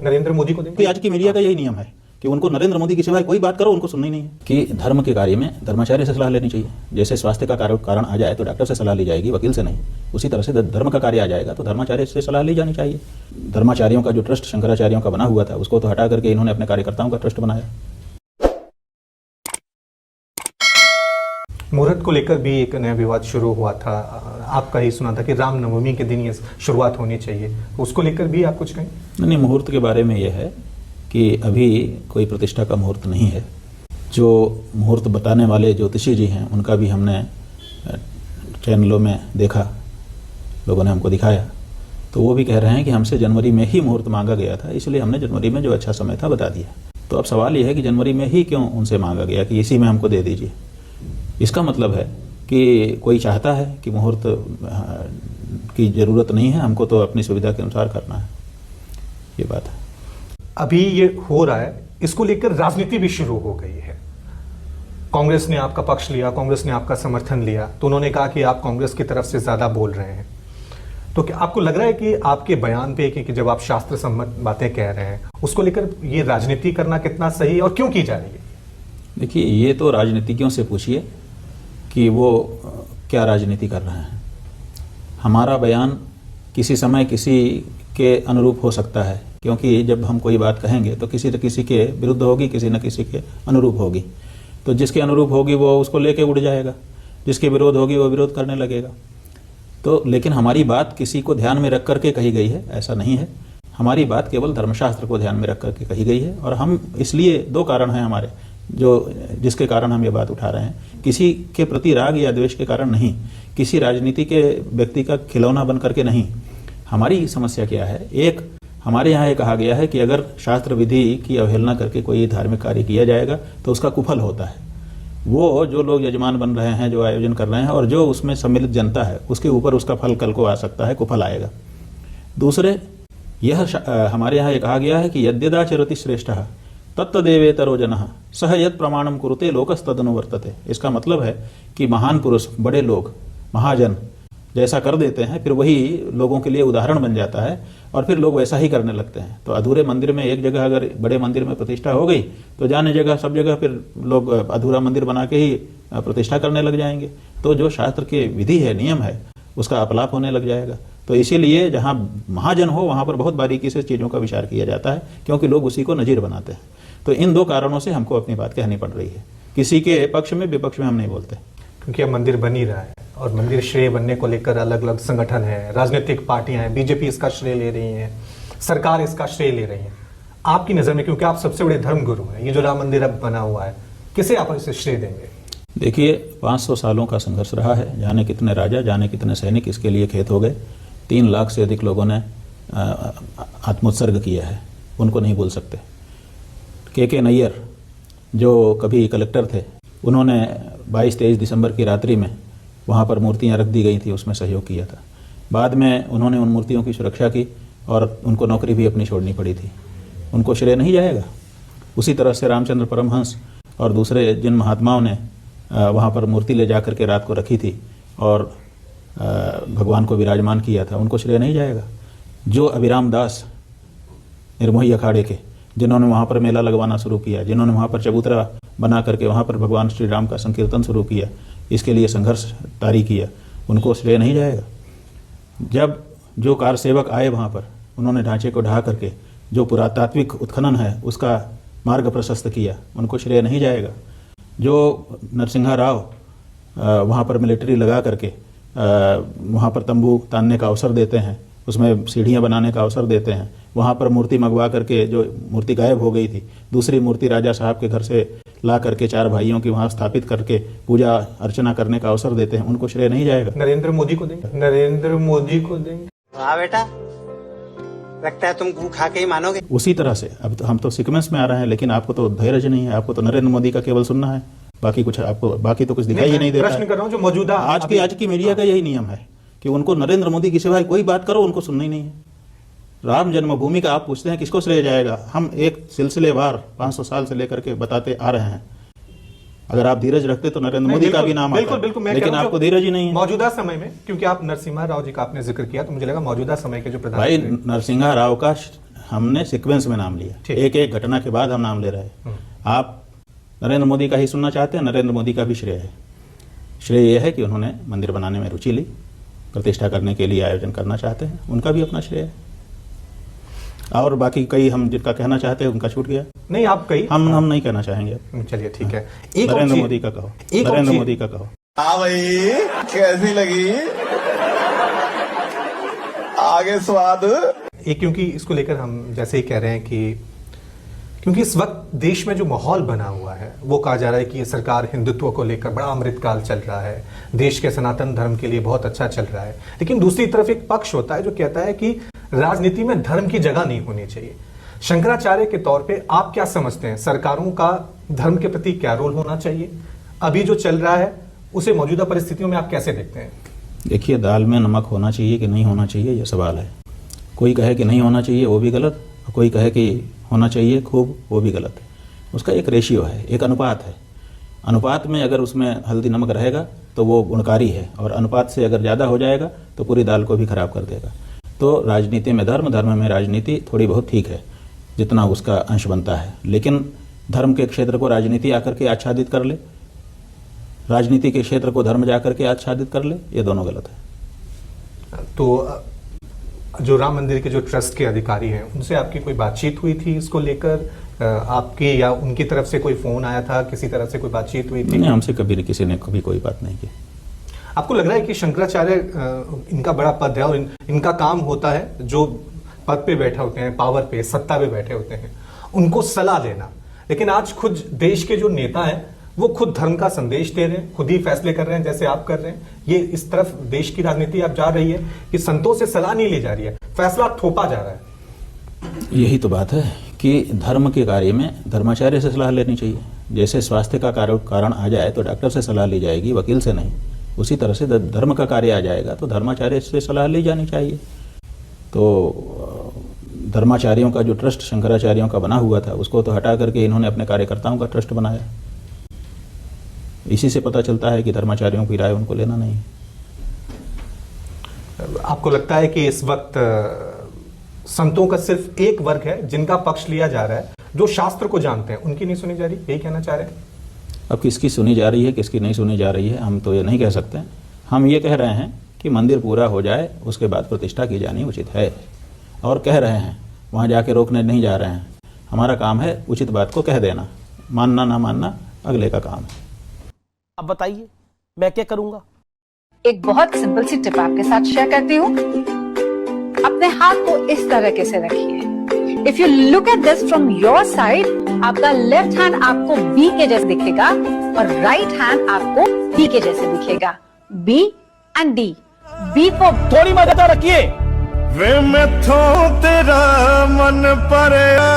नरेंद्र मोदी को देंगे? आज की मीडिया का यही नियम है कि उनको नरेंद्र मोदी की सिवाय कोई बात करो उनको सुननी नहीं है। कि धर्म के कार्य में धर्माचार्य से सलाह लेनी चाहिए। जैसे स्वास्थ्य का कारण आ जाए तो डॉक्टर से सलाह ली जाएगी, वकील से नहीं। उसी तरह से धर्म का कार्य आ जाएगा तो धर्माचार्य से सलाह ली जानी चाहिए। धर्माचार्यों का जो ट्रस्ट शंकराचार्यों का बना हुआ था उसको तो हटा करके इन्होंने अपने कार्यकर्ताओं का ट्रस्ट बनाया। मुहूर्त को लेकर भी एक नया विवाद शुरू हुआ था। आपका ही सुना था कि रामनवमी के दिन ये शुरुआत होनी चाहिए, उसको लेकर भी आप कुछ कहें? नहीं, मुहूर्त के बारे में यह है कि अभी कोई प्रतिष्ठा का मुहूर्त नहीं है। जो मुहूर्त बताने वाले ज्योतिषी जी हैं उनका भी हमने चैनलों में देखा, लोगों ने हमको दिखाया, तो वो भी कह रहे हैं कि हमसे जनवरी में ही मुहूर्त मांगा गया था, इसलिए हमने जनवरी में जो अच्छा समय था बता दिया। तो अब सवाल यह है कि जनवरी में ही क्यों उनसे मांगा गया कि इसी में हमको दे दीजिए। इसका मतलब है कि कोई चाहता है कि मुहूर्त की ज़रूरत नहीं है, हमको तो अपनी सुविधा के अनुसार करना है, ये बात है। अभी ये हो रहा है, इसको लेकर राजनीति भी शुरू हो गई है। कांग्रेस ने आपका पक्ष लिया, कांग्रेस ने आपका समर्थन लिया, तो उन्होंने कहा कि आप कांग्रेस की तरफ से ज़्यादा बोल रहे हैं। तो क्या आपको लग रहा है कि आपके बयान पे कि जब आप शास्त्र सम्मत बातें कह रहे हैं उसको लेकर ये राजनीति करना कितना सही और क्यों की जा रही है? देखिए, ये तो राजनीतिज्ञों से पूछिए कि वो क्या राजनीति कर रहे हैं। हमारा बयान किसी समय किसी के अनुरूप हो सकता है, क्योंकि जब हम कोई बात कहेंगे तो किसी न किसी के विरुद्ध होगी, किसी न किसी के अनुरूप होगी। तो जिसके अनुरूप होगी वो उसको लेके उड़ जाएगा, जिसके विरोध होगी वो विरोध करने लगेगा। तो लेकिन हमारी बात किसी को ध्यान में रख करके कही गई है, ऐसा नहीं है। हमारी बात केवल धर्मशास्त्र को ध्यान में रख करके कही गई है। और हम इसलिए, दो कारण हैं हमारे जिसके कारण हम ये बात उठा रहे हैं। किसी के प्रति राग या द्वेष के कारण नहीं, किसी राजनीति के व्यक्ति का खिलौना बन करके नहीं। हमारी समस्या क्या है, एक हमारे यहाँ ये कहा गया है कि अगर शास्त्र विधि की अवहेलना करके कोई धार्मिक कार्य किया जाएगा तो उसका कुफल होता है। वो जो लोग यजमान बन रहे हैं, जो आयोजन कर रहे हैं और जो उसमें सम्मिलित जनता है, उसके ऊपर उसका फल कल को आ सकता है, कुफल आएगा। दूसरे, यह हमारे यहाँ ये कहा गया है कि यद्यदाचरति श्रेष्ठः तत्तदेवेतरो जनः सह यत् प्रमाणम कुरुते लोकस्तदनुवर्तते। इसका मतलब है कि महान पुरुष, बड़े लोग, महाजन जैसा कर देते हैं फिर वही लोगों के लिए उदाहरण बन जाता है और फिर लोग वैसा ही करने लगते हैं। तो अधूरे मंदिर में एक जगह अगर बड़े मंदिर में प्रतिष्ठा हो गई तो जाने जगह सब जगह फिर लोग अधूरा मंदिर बना के ही प्रतिष्ठा करने लग जाएंगे। तो जो शास्त्र के विधि है, नियम है, उसका अपलाप होने लग जाएगा। तो इसीलिए जहाँ महाजन हो वहाँ पर बहुत बारीकी से चीज़ों का विचार किया जाता है, क्योंकि लोग उसी को नज़ीर बनाते हैं। तो इन दो कारणों से हमको अपनी बात कहनी पड़ रही है। किसी के पक्ष में विपक्ष में हम नहीं बोलते, क्योंकि अब मंदिर बन ही रहा है और मंदिर श्रेय बनने को लेकर अलग अलग संगठन है, राजनीतिक पार्टियां हैं, बीजेपी इसका श्रेय ले रही है, सरकार इसका श्रेय ले रही है। आपकी नज़र में, क्योंकि आप सबसे बड़े धर्मगुरु हैं, ये जो राम मंदिर अब बना हुआ है, किसे आप इसे श्रेय देंगे? देखिए, 500 सालों का संघर्ष रहा है। जाने कितने राजा, जाने कितने सैनिक इसके लिए खेत हो गए। 3 लाख से अधिक लोगों ने आत्मोत्सर्ग किया है, उनको नहीं भूल सकते। के नैयर जो कभी कलेक्टर थे, उन्होंने 22-23 दिसंबर की रात्रि में वहाँ पर मूर्तियाँ रख दी गई थी, उसमें सहयोग किया था। बाद में उन्होंने उन मूर्तियों की सुरक्षा की और उनको नौकरी भी अपनी छोड़नी पड़ी थी। उनको श्रेय नहीं जाएगा? उसी तरह से रामचंद्र परमहंस और दूसरे जिन महात्माओं ने वहाँ पर मूर्ति ले जा करके रात को रखी थी और भगवान को विराजमान किया था, उनको श्रेय नहीं जाएगा? जो अभिराम दास निर्मोही अखाड़े के, जिन्होंने वहाँ पर मेला लगवाना शुरू किया, जिन्होंने वहाँ पर चबूतरा बना करके वहाँ पर भगवान श्री राम का संकीर्तन शुरू किया, इसके लिए संघर्ष जारी किया, उनको श्रेय नहीं जाएगा? जब जो कार सेवक आए वहाँ पर, उन्होंने ढांचे को ढहा करके जो पुरातात्विक उत्खनन है उसका मार्ग प्रशस्त किया, उनको श्रेय नहीं जाएगा? जो नरसिंहा राव वहाँ पर मिलिट्री लगा करके वहाँ पर तंबू तानने का अवसर देते हैं, उसमें सीढ़ियाँ बनाने का अवसर देते हैं, वहाँ पर मूर्ति मंगवा करके, जो मूर्ति गायब हो गई थी, दूसरी मूर्ति राजा साहब के घर से ला करके 4 भाइयों की वहाँ स्थापित करके पूजा अर्चना करने का अवसर देते हैं, उनको श्रेय नहीं जाएगा? नरेंद्र मोदी को देंगे? नरेंद्र मोदी को देंगे? हाँ बेटा, लगता है तुम गू खा के ही मानोगे। उसी तरह से अब तो हम तो सीक्वेंस में आ रहे हैं, लेकिन आपको तो धैर्य नहीं है, आपको तो नरेंद्र मोदी का केवल सुनना है, बाकी कुछ आपको बाकी तो कुछ दिखाई ही नहीं देता। प्रश्न कर रहा हूं जो मौजूदा आज की मीडिया का यही नियम है कि उनको नरेंद्र मोदी की सिवाय कोई बात करो उनको सुनना ही नहीं है। राम जन्मभूमि का आप पूछते हैं किसको श्रेय जाएगा? हम एक सिलसिलेवार 500 साल से लेकर के बताते आ रहे हैं। अगर आप धीरज रखते तो नरेंद्र मोदी का भी नाम आता है, बिल्कुल, लेकिन आपको धीरज ही नहीं है। मौजूदा समय में, क्योंकि आप नरसिम्हा राव जी का आपने जिक्र किया, तो मुझे लगा मौजूदा समय के जो प्रधान भाई नरसिम्हा राव का हमने सीक्वेंस में नाम लिया, ठीक। एक एक घटना के बाद हम नाम ले रहे हैं। आप नरेंद्र मोदी का ही सुनना चाहते हैं, नरेंद्र मोदी का भी श्रेय है। श्रेय यह है कि उन्होंने मंदिर बनाने में रुचि ली, प्रतिष्ठा करने के लिए आयोजन करना चाहते हैं, उनका भी अपना श्रेय है। और बाकी कई हम जिनका कहना चाहते हैं उनका छूट गया, नहीं आप कई हम नहीं कहना चाहेंगे। चलिए ठीक है। एक और नरेंद्र चीज- मोदी का कहो, एक और नरेंद्र चीज- मोदी का कहो। हाँ भाई, कैसी लगी? आगे स्वाद। ये क्योंकि इसको लेकर हम जैसे ही कह रहे हैं कि क्योंकि इस वक्त देश में जो माहौल बना हुआ है वो कहा जा रहा है कि ये सरकार हिंदुत्व को लेकर बड़ा अमृतकाल चल रहा है, देश के सनातन धर्म के लिए बहुत अच्छा चल रहा है, लेकिन दूसरी तरफ एक पक्ष होता है जो कहता है कि राजनीति में धर्म की जगह नहीं होनी चाहिए। शंकराचार्य के तौर पे आप क्या समझते हैं, सरकारों का धर्म के प्रति क्या रोल होना चाहिए? अभी जो चल रहा है उसे मौजूदा परिस्थितियों में आप कैसे देखते हैं? देखिए, दाल में नमक होना चाहिए कि नहीं होना चाहिए, यह सवाल है। कोई कहे कि नहीं होना चाहिए, वो भी गलत, और कोई कहे कि होना चाहिए खूब, वो भी गलत है। उसका एक रेशियो है, एक अनुपात है। अनुपात में अगर उसमें हल्दी नमक रहेगा तो वो गुणकारी है, और अनुपात से अगर ज़्यादा हो जाएगा तो पूरी दाल को भी खराब कर देगा। तो राजनीति में धर्म, धर्म में राजनीति थोड़ी बहुत ठीक है, जितना उसका अंश बनता है। लेकिन धर्म के क्षेत्र को राजनीति आकर के आच्छादित कर ले, राजनीति के क्षेत्र को धर्म जाकर के आच्छादित कर ले, ये दोनों गलत है। तो जो राम मंदिर के जो ट्रस्ट के अधिकारी हैं उनसे आपकी कोई बातचीत हुई थी इसको लेकर? आपके या उनकी तरफ से कोई फोन आया था, किसी तरह से कोई बातचीत हुई थी? नहीं, हमसे कभी किसी ने कभी कोई बात नहीं की। आपको लग रहा है कि शंकराचार्य इनका बड़ा पद है और इनका काम होता है जो पद पे बैठे होते हैं, पावर पे, सत्ता पे बैठे होते हैं, उनको सलाह देना, लेकिन आज खुद देश के जो नेता हैं वो खुद धर्म का संदेश दे रहे हैं, खुद ही फैसले कर रहे हैं जैसे आप कर रहे हैं। ये इस तरफ देश की राजनीति अब जा रही है कि संतों से सलाह नहीं ली जा रही है, फैसला थोपा जा रहा है। यही तो बात है कि धर्म के कार्य में धर्माचार्य से सलाह लेनी चाहिए। जैसे स्वास्थ्य का कारण आ जाए तो डॉक्टर से सलाह ली जाएगी, वकील से नहीं। उसी तरह से धर्म का कार्य आ जाएगा तो धर्माचार्य से सलाह ली जानी चाहिए। तो धर्माचार्यों का जो ट्रस्ट शंकराचार्यों का बना हुआ था उसको तो हटा करके इन्होंने अपने कार्यकर्ताओं का ट्रस्ट बनाया। इसी से पता चलता है कि धर्माचार्यों की राय उनको लेना नहीं। आपको लगता है कि इस वक्त संतों का सिर्फ एक वर्ग है जिनका पक्ष लिया जा रहा है, जो शास्त्र को जानते हैं, उनकी नहीं सुनी जा रही, यही कहना चाह रहे हैं? अब किसकी सुनी जा रही है, किसकी नहीं सुनी जा रही है, हम तो ये नहीं कह सकते। हम ये कह रहे हैं कि मंदिर पूरा हो जाए उसके बाद प्रतिष्ठा की जानी उचित है, और कह रहे हैं, वहाँ जाके रोकने नहीं जा रहे हैं। हमारा काम है उचित बात को कह देना, मानना ना मानना अगले का काम है। अब बताइए मैं क्या करूंगा? एक बहुत सिंपल सी टिप आपके साथ शेयर करती हूँ। अपने हाथ को इस तरीके से रखिए। If you look at this from your side, आपका लेफ्ट हैंड आपको बी के जैसे दिखेगा और राइट हैंड आपको डी के जैसे दिखेगा। B and D. B for थोड़ी मदद रखिए। वे मैथों तेरा मन पड़या